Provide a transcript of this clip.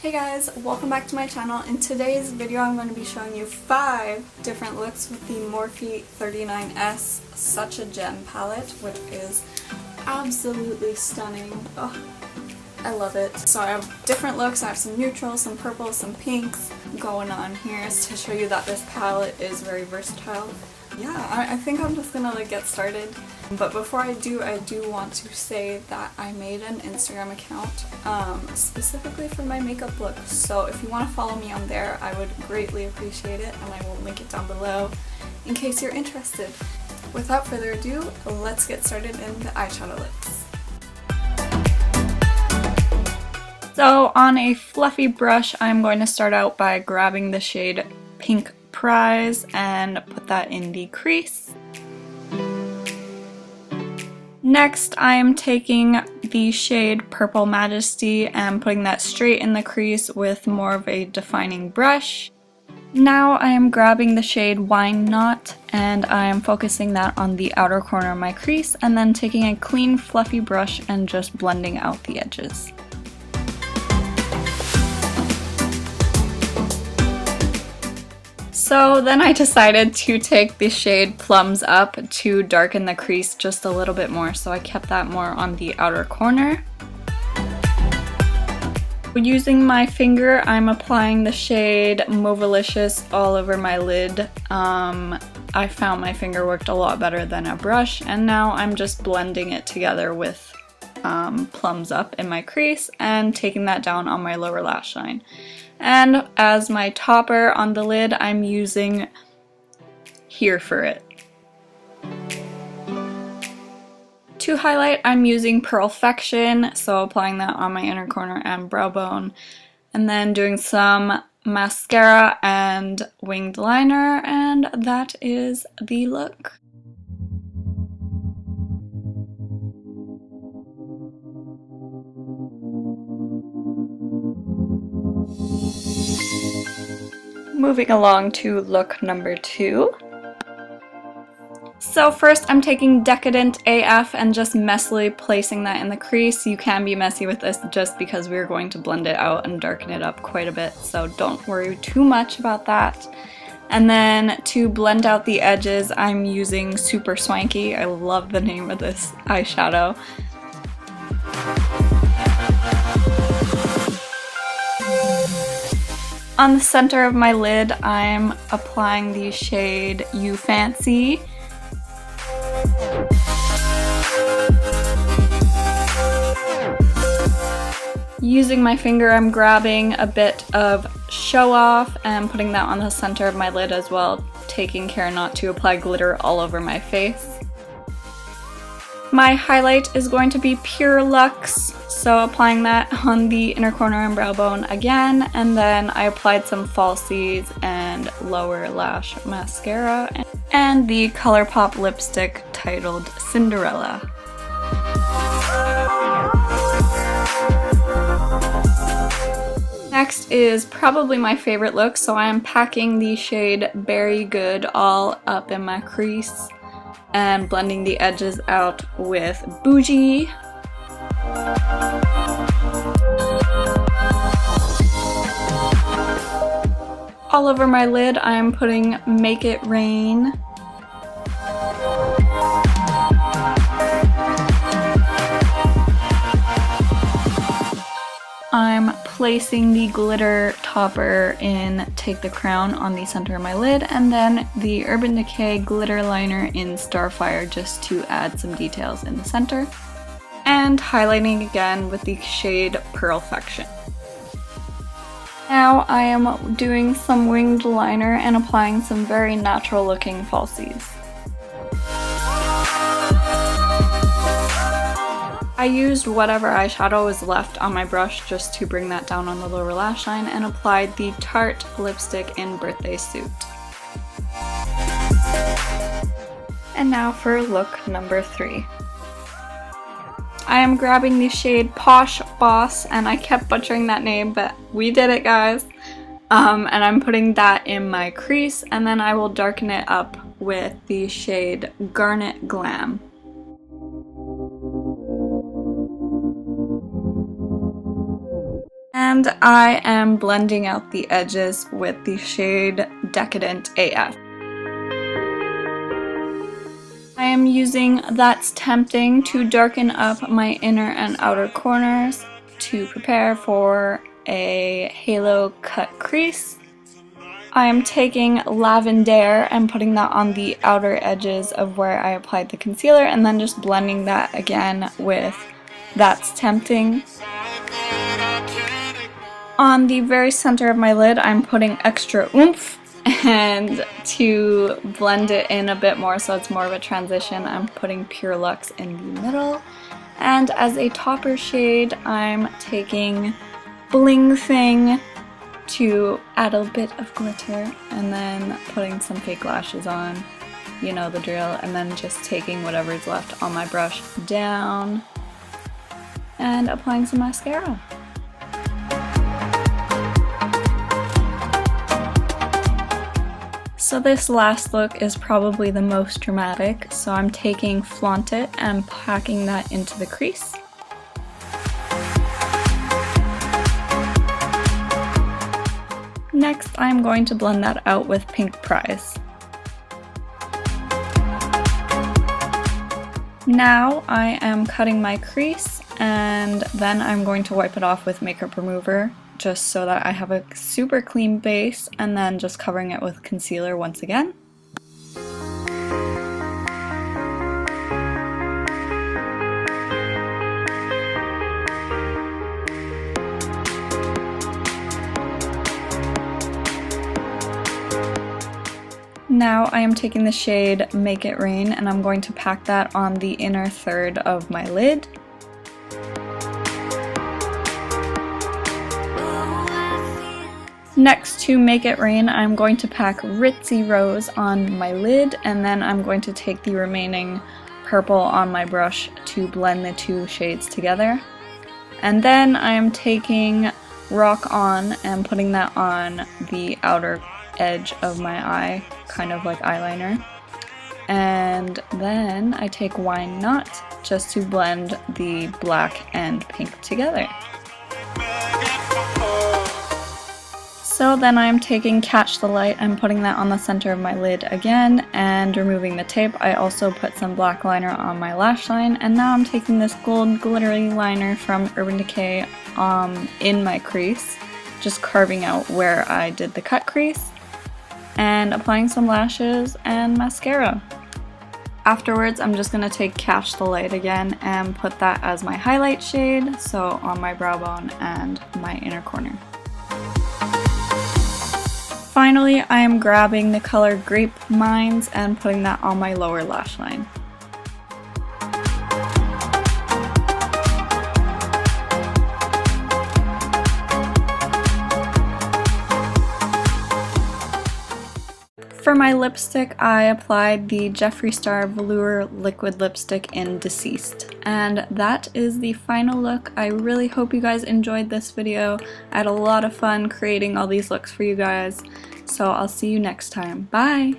Hey guys, welcome back to my channel. In today's video I'm going to be showing you 5 different looks with the Morphe 39S Such a Gem palette, which is absolutely stunning. Oh, I love it. So I have different looks. I have some neutrals, some purples, some pinks going on here to show you that this palette is very versatile. Yeah, I think I'm just gonna get started. But before I do want to say that I made an Instagram account specifically for my makeup looks. So if you want to follow me on there, I would greatly appreciate it, and I will link it down below in case you're interested. Without further ado, let's get started in the eyeshadow looks. So on a fluffy brush, I'm going to start out by grabbing the shade Pink Prize and put that in the crease. Next, I am taking the shade Purple Majesty and putting that straight in the crease with more of a defining brush. Now I am grabbing the shade Wine Knot and I am focusing that on the outer corner of my crease, and then taking a clean fluffy brush and just blending out the edges. So then I decided to take the shade Plums up to darken the crease just a little bit more, so I kept that more on the outer corner. Using my finger, I'm applying the shade Mauvalicious all over my lid. I found my finger worked a lot better than a brush, and now I'm just blending it together with Plums up in my crease and taking that down on my lower lash line. And as my topper on the lid, I'm using Here For It. To highlight, I'm using Pearlfection, so applying that on my inner corner and brow bone, and then doing some mascara and winged liner, and that is the look. Moving along to look number 2. So first I'm taking Decadent AF and just messily placing that in the crease. You can be messy with this just because we're going to blend it out and darken it up quite a bit, so don't worry too much about that. And then to blend out the edges, I'm using Super Swanky. I love the name of this eyeshadow. On the center of my lid, I'm applying the shade You Fancy. Using my finger, I'm grabbing a bit of Show Off and putting that on the center of my lid as well, taking care not to apply glitter all over my face. My highlight is going to be Pure Luxe, so applying that on the inner corner and brow bone again, and then I applied some falsies and lower lash mascara and the ColourPop lipstick titled Cinderella. Next is probably my favorite look, so I am packing the shade Berry Good all up in my crease and blending the edges out with Bougie. All over my lid, I'm putting Make It Rain. I'm placing the glitter topper in Take the Crown on the center of my lid, and then the Urban Decay glitter liner in Starfire just to add some details in the center, and highlighting again with the shade Pearlfection. Now I am doing some winged liner and applying some very natural looking falsies. I used whatever eyeshadow was left on my brush just to bring that down on the lower lash line, and applied the Tarte lipstick in Birthday Suit. And now for look number 3. I am grabbing the shade Posh Boss, and I kept butchering that name, but we did it, guys. And I'm putting that in my crease, and then I will darken it up with the shade Garnet Glam. And I am blending out the edges with the shade Decadent AF. I am using That's Tempting to darken up my inner and outer corners to prepare for a halo cut crease. I am taking Lavender and putting that on the outer edges of where I applied the concealer, and then just blending that again with That's Tempting. On the very center of my lid, I'm putting Extra Oomph, and to blend it in a bit more so it's more of a transition, I'm putting Pure Luxe in the middle. And as a topper shade, I'm taking Bling Thing to add a bit of glitter, and then putting some fake lashes on, you know the drill, and then just taking whatever's left on my brush down and applying some mascara. So this last look is probably the most dramatic, so I'm taking Flaunt It and packing that into the crease. Next, I'm going to blend that out with Pink Prize. Now I am cutting my crease, and then I'm going to wipe it off with makeup remover, just so that I have a super clean base, and then just covering it with concealer once again. Now I am taking the shade Make It Rain, and I'm going to pack that on the inner third of my lid. Next to Make It Rain, I'm going to pack Ritzy Rose on my lid, and then I'm going to take the remaining purple on my brush to blend the two shades together. And then I am taking Rock On and putting that on the outer edge of my eye, kind of like eyeliner. And then I take Wine Not just to blend the black and pink together. So then I'm taking Catch the Light and putting that on the center of my lid again and removing the tape. I also put some black liner on my lash line, and now I'm taking this gold glittery liner from Urban Decay in my crease, just carving out where I did the cut crease, and applying some lashes and mascara. Afterwards, I'm just going to take Catch the Light again and put that as my highlight shade, so on my brow bone and my inner corner. Finally, I am grabbing the color Grape Minds and putting that on my lower lash line. For my lipstick, I applied the Jeffree Star Velour Liquid Lipstick in Deceased. And that is the final look. I really hope you guys enjoyed this video. I had a lot of fun creating all these looks for you guys. So I'll see you next time. Bye!